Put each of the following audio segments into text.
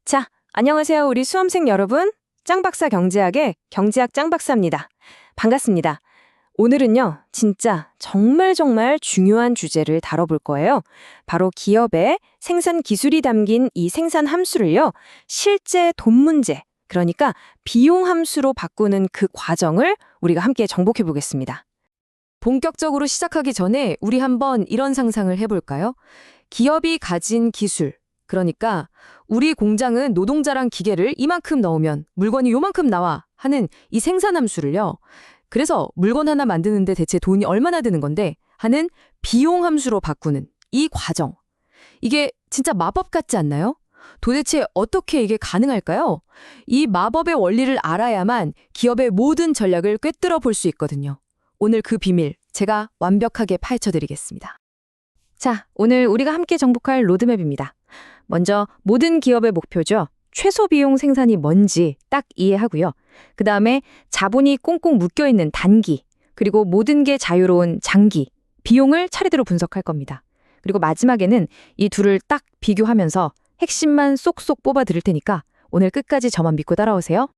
자, 안녕하세요, 우리 수험생 여러분. 짱박사 경제학의 경제학 짱박사입니다. 반갑습니다. 오늘은요, 진짜 정말 중요한 주제를 다뤄볼 거예요. 바로 기업의 생산 기술이 담긴 이 생산 함수를요, 실제 돈 문제, 그러니까 비용 함수로 바꾸는 그 과정을 우리가 함께 정복해 보겠습니다. 본격적으로 시작하기 전에 우리 한번 이런 상상을 해볼까요? 기업이 가진 기술, 그러니까 우리 공장은 노동자랑 기계를 이만큼 넣으면 물건이 요만큼 나와 하는 이 생산함수를요. 그래서 물건 하나 만드는데 대체 돈이 얼마나 드는 건데 하는 비용 함수로 바꾸는 이 과정. 이게 진짜 마법 같지 않나요? 도대체 어떻게 이게 가능할까요? 이 마법의 원리를 알아야만 기업의 모든 전략을 꿰뚫어 볼 수 있거든요. 오늘 그 비밀 제가 완벽하게 파헤쳐드리겠습니다. 자, 오늘 우리가 함께 정복할 로드맵입니다. 먼저 모든 기업의 목표죠. 최소 비용 생산이 뭔지 딱 이해하고요. 그 다음에 자본이 꽁꽁 묶여있는 단기, 그리고 모든 게 자유로운 장기, 비용을 차례대로 분석할 겁니다. 그리고 마지막에는 이 둘을 딱 비교하면서 핵심만 쏙쏙 뽑아 드릴 테니까 오늘 끝까지 저만 믿고 따라오세요.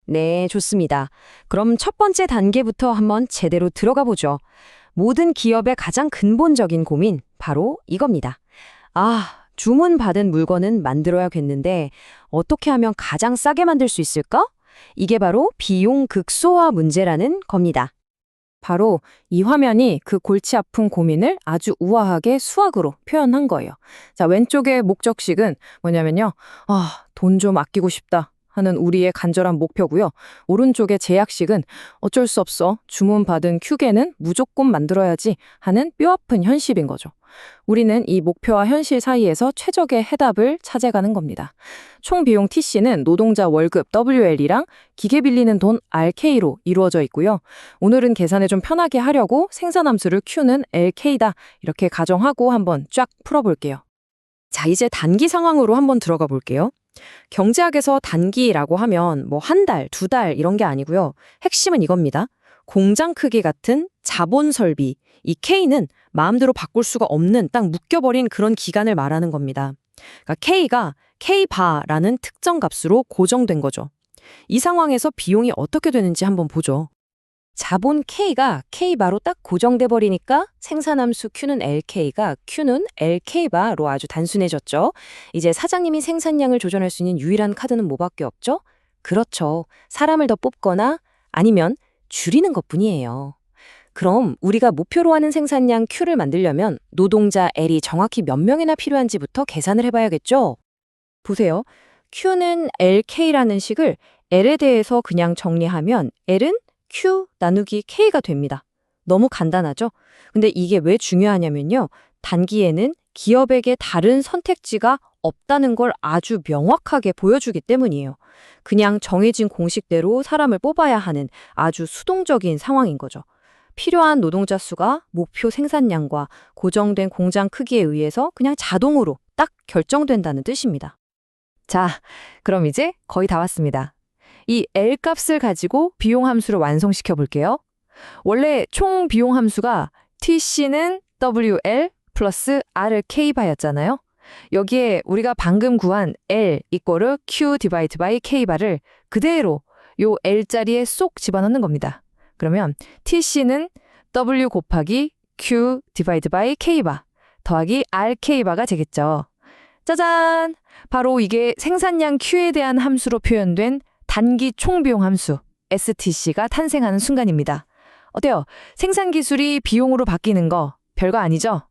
네, 좋습니다. 그럼 첫 번째 단계부터 한번 제대로 들어가 보죠. 모든 기업의 가장 근본적인 고민, 바로 이겁니다. 주문받은 물건은 만들어야겠는데 어떻게 하면 가장 싸게 만들 수 있을까? 이게 바로 비용 극소화 문제라는 겁니다. 바로 이 화면이 그 골치 아픈 고민을 아주 우아하게 수학으로 표현한 거예요. 자, 왼쪽의 목적식은 뭐냐면요. 돈 좀 아끼고 싶다 하는 우리의 간절한 목표고요. 오른쪽의 제약식은 어쩔 수 없어. 주문받은 큐게는 무조건 만들어야지 하는 뼈아픈 현실인 거죠. 우리는 이 목표와 현실 사이에서 최적의 해답을 찾아가는 겁니다. 총 비용 TC는 노동자 월급 WL이랑 기계 빌리는 돈 RK로 이루어져 있고요. 오늘은 계산을 좀 편하게 하려고 생산함수를 Q는 LK다 이렇게 가정하고 한번 쫙 풀어볼게요. 자, 이제 단기 상황으로 한번 들어가 볼게요. 경제학에서 단기라고 하면 뭐 한 달, 두 달 이런 게 아니고요. 핵심은 이겁니다. 공장 크기 같은 자본 설비, 이 K는 마음대로 바꿀 수가 없는 딱 묶여버린 그런 기간을 말하는 겁니다. 그러니까 K가 K바라는 특정 값으로 고정된 거죠. 이 상황에서 비용이 어떻게 되는지 한번 보죠. 자본 K가 K바로 딱 고정돼 버리니까 생산함수 Q는 LK가 Q는 LK바로 아주 단순해졌죠. 이제 사장님이 생산량을 조절할 수 있는 유일한 카드는 뭐밖에 없죠? 그렇죠. 사람을 더 뽑거나 아니면 줄이는 것뿐이에요. 그럼 우리가 목표로 하는 생산량 Q를 만들려면 노동자 L이 정확히 몇 명이나 필요한지부터 계산을 해봐야겠죠? 보세요. Q는 LK라는 식을 L에 대해서 그냥 정리하면 L은 Q 나누기 K가 됩니다. 너무 간단하죠? 근데 이게 왜 중요하냐면요. 단기에는 기업에게 다른 선택지가 없다는 걸 아주 명확하게 보여주기 때문이에요. 그냥 정해진 공식대로 사람을 뽑아야 하는 아주 수동적인 상황인 거죠. 필요한 노동자 수가 목표 생산량과 고정된 공장 크기에 의해서 그냥 자동으로 딱 결정된다는 뜻입니다. 자, 그럼 이제 거의 다 왔습니다. 이 L 값을 가지고 비용 함수를 완성시켜 볼게요. 원래 총 비용 함수가 TC는 WL 플러스 RK바였잖아요. 여기에 우리가 방금 구한 L 이꼬르 Q 디바이드 바이 K바를 그대로 요 L자리에 쏙 집어넣는 겁니다. 그러면 TC는 W 곱하기 Q 디바이드 바이 K바 더하기 RK바가 되겠죠. 짜잔! 바로 이게 생산량 Q에 대한 함수로 표현된 단기 총비용 함수 STC가 탄생하는 순간입니다. 어때요? 생산 기술이 비용으로 바뀌는 거 별거 아니죠?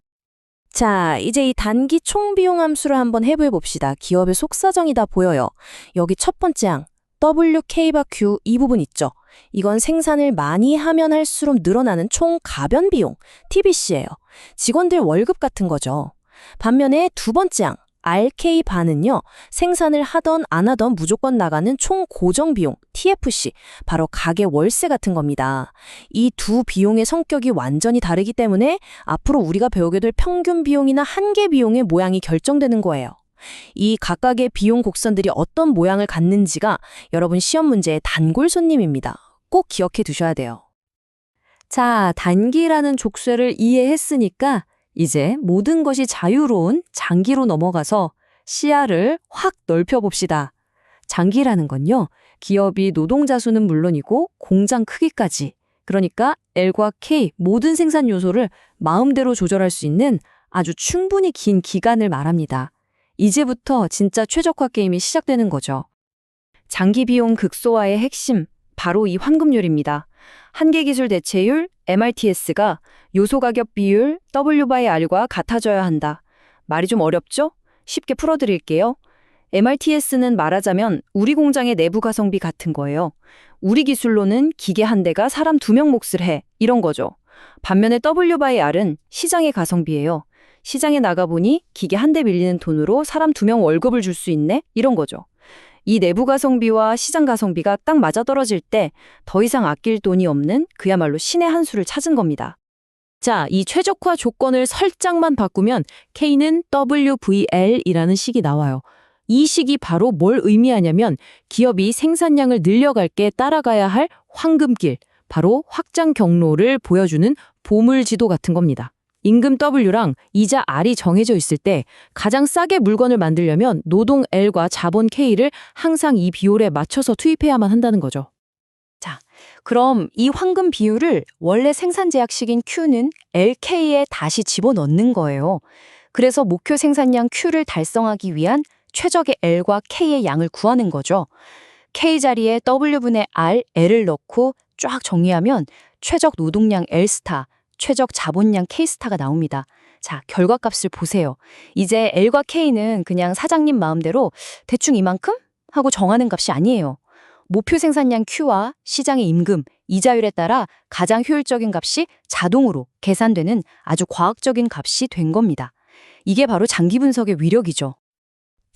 자, 이제 이 단기 총비용 함수를 한번 해부해 봅시다. 기업의 속사정이다 보여요. 여기 첫 번째 항 WK바 Q 이 부분 있죠? 이건 생산을 많이 하면 할수록 늘어나는 총 가변 비용 TBC예요. 직원들 월급 같은 거죠. 반면에 두 번째 항 RK바는요. 생산을 하던 안 하던 무조건 나가는 총 고정 비용 TFC, 바로 가게 월세 같은 겁니다. 이 두 비용의 성격이 완전히 다르기 때문에 앞으로 우리가 배우게 될 평균 비용이나 한계 비용의 모양이 결정되는 거예요. 이 각각의 비용 곡선들이 어떤 모양을 갖는지가 여러분 시험 문제의 단골 손님입니다. 꼭 기억해 두셔야 돼요. 자, 단기라는 족쇄를 이해했으니까 이제 모든 것이 자유로운 장기로 넘어가서 시야를 확 넓혀봅시다. 장기라는 건요, 기업이 노동자 수는 물론이고 공장 크기까지, 그러니까 L과 K 모든 생산 요소를 마음대로 조절할 수 있는 아주 충분히 긴 기간을 말합니다. 이제부터 진짜 최적화 게임이 시작되는 거죠. 장기 비용 극소화의 핵심, 바로 이 환급률입니다. 한계기술 대체율, MRTS가 요소 가격 비율, W/R과 같아져야 한다. 말이 좀 어렵죠? 쉽게 풀어드릴게요. MRTS는 말하자면 우리 공장의 내부 가성비 같은 거예요. 우리 기술로는 기계 한 대가 사람 2명 몫을 해. 이런 거죠. 반면에 W/R은 시장의 가성비예요. 시장에 나가보니 기계 한 대 밀리는 돈으로 사람 2명 월급을 줄 수 있네? 이런 거죠. 이 내부 가성비와 시장 가성비가 딱 맞아떨어질 때 더 이상 아낄 돈이 없는 그야말로 신의 한 수를 찾은 겁니다. 자, 이 최적화 조건을 살짝만 바꾸면 K는 WVL이라는 식이 나와요. 이 식이 바로 뭘 의미하냐면 기업이 생산량을 늘려갈 게 따라가야 할 황금길, 바로 확장 경로를 보여주는 보물지도 같은 겁니다. 임금 W랑 이자 R이 정해져 있을 때 가장 싸게 물건을 만들려면 노동 L과 자본 K를 항상 이 비율에 맞춰서 투입해야만 한다는 거죠. 자, 그럼 이 황금 비율을 원래 생산 제약식인 Q는 LK에 다시 집어넣는 거예요. 그래서 목표 생산량 Q를 달성하기 위한 최적의 L과 K의 양을 구하는 거죠. K 자리에 W분의 R, L을 넣고 쫙 정리하면 최적 노동량 L스타, 최적 자본량 K스타가 나옵니다. 자, 결과값을 보세요. 이제 L과 K는 그냥 사장님 마음대로 대충 이만큼? 하고 정하는 값이 아니에요. 목표 생산량 Q와 시장의 임금, 이자율에 따라 가장 효율적인 값이 자동으로 계산되는 아주 과학적인 값이 된 겁니다. 이게 바로 장기 분석의 위력이죠.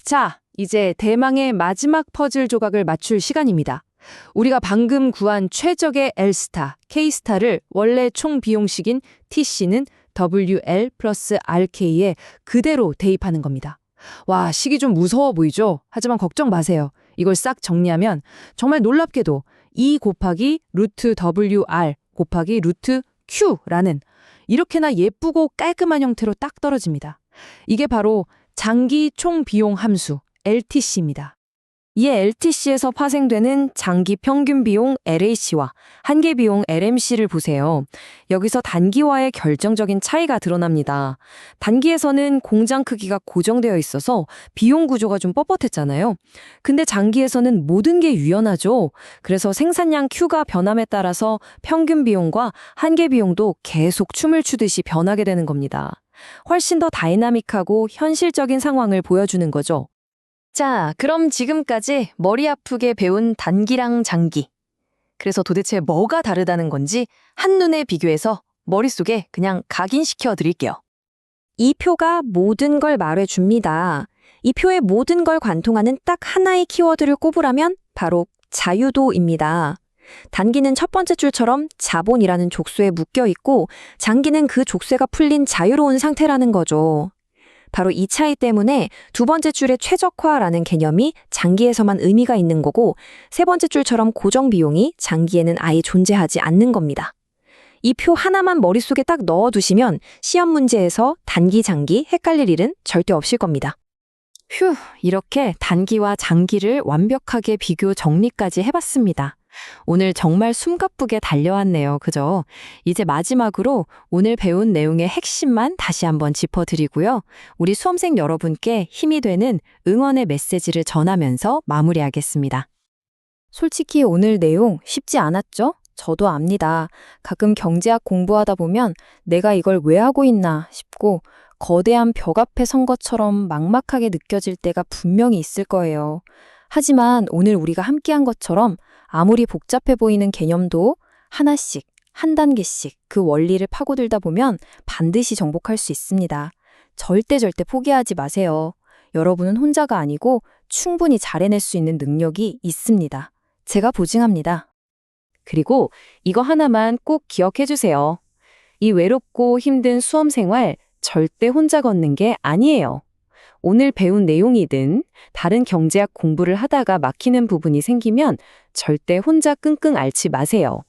자, 이제 대망의 마지막 퍼즐 조각을 맞출 시간입니다. 우리가 방금 구한 최적의 L스타, K스타를 원래 총 비용식인 TC는 WL 플러스 RK에 그대로 대입하는 겁니다. 와, 식이 좀 무서워 보이죠? 하지만 걱정 마세요. 이걸 싹 정리하면 정말 놀랍게도 E 곱하기 루트 WR 곱하기 루트 Q라는 이렇게나 예쁘고 깔끔한 형태로 딱 떨어집니다. 이게 바로 장기 총 비용 함수 LTC입니다. 이 LTC에서 파생되는 장기 평균 비용 LAC와 한계 비용 LMC를 보세요. 여기서 단기와의 결정적인 차이가 드러납니다. 단기에서는 공장 크기가 고정되어 있어서 비용 구조가 좀 뻣뻣했잖아요. 근데 장기에서는 모든 게 유연하죠. 그래서 생산량 Q가 변함에 따라서 평균 비용과 한계 비용도 계속 춤을 추듯이 변하게 되는 겁니다. 훨씬 더 다이나믹하고 현실적인 상황을 보여주는 거죠. 자, 그럼 지금까지 머리 아프게 배운 단기랑 장기. 그래서 도대체 뭐가 다르다는 건지 한눈에 비교해서 머릿속에 그냥 각인시켜 드릴게요. 이 표가 모든 걸 말해줍니다. 이 표에 모든 걸 관통하는 딱 하나의 키워드를 꼽으라면 바로 자유도입니다. 단기는 첫 번째 줄처럼 자본이라는 족쇄에 묶여 있고 장기는 그 족쇄가 풀린 자유로운 상태라는 거죠. 바로 이 차이 때문에 두 번째 줄의 최적화라는 개념이 장기에서만 의미가 있는 거고 세 번째 줄처럼 고정 비용이 장기에는 아예 존재하지 않는 겁니다. 이 표 하나만 머릿속에 딱 넣어두시면 시험 문제에서 단기, 장기 헷갈릴 일은 절대 없을 겁니다. 휴, 이렇게 단기와 장기를 완벽하게 비교 정리까지 해봤습니다. 오늘 정말 숨가쁘게 달려왔네요. 그죠? 이제 마지막으로 오늘 배운 내용의 핵심만 다시 한번 짚어드리고요. 우리 수험생 여러분께 힘이 되는 응원의 메시지를 전하면서 마무리하겠습니다. 솔직히 오늘 내용 쉽지 않았죠? 저도 압니다. 가끔 경제학 공부하다 보면 내가 이걸 왜 하고 있나 싶고 거대한 벽 앞에 선 것처럼 막막하게 느껴질 때가 분명히 있을 거예요. 하지만 오늘 우리가 함께한 것처럼 아무리 복잡해 보이는 개념도 하나씩, 한 단계씩 그 원리를 파고들다 보면 반드시 정복할 수 있습니다. 절대 포기하지 마세요. 여러분은 혼자가 아니고 충분히 잘 해낼 수 있는 능력이 있습니다. 제가 보증합니다. 그리고 이거 하나만 꼭 기억해 주세요. 이 외롭고 힘든 수험 생활 절대 혼자 걷는 게 아니에요. 오늘 배운 내용이든 다른 경제학 공부를 하다가 막히는 부분이 생기면 절대 혼자 끙끙 앓지 마세요.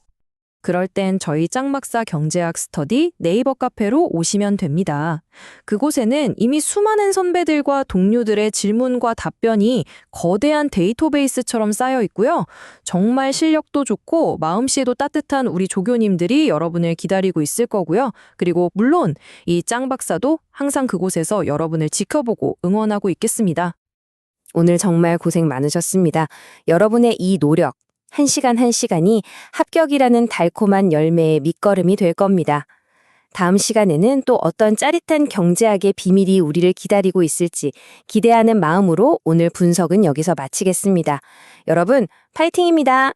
그럴 땐 저희 짱박사 경제학 스터디 네이버 카페로 오시면 됩니다. 그곳에는 이미 수많은 선배들과 동료들의 질문과 답변이 거대한 데이터베이스처럼 쌓여 있고요. 정말 실력도 좋고 마음씨도 따뜻한 우리 조교님들이 여러분을 기다리고 있을 거고요. 그리고 물론 이 짱박사도 항상 그곳에서 여러분을 지켜보고 응원하고 있겠습니다. 오늘 정말 고생 많으셨습니다. 여러분의 이 노력, 한 시간 한 시간이 합격이라는 달콤한 열매의 밑거름이 될 겁니다. 다음 시간에는 또 어떤 짜릿한 경제학의 비밀이 우리를 기다리고 있을지 기대하는 마음으로 오늘 분석은 여기서 마치겠습니다. 여러분, 파이팅입니다.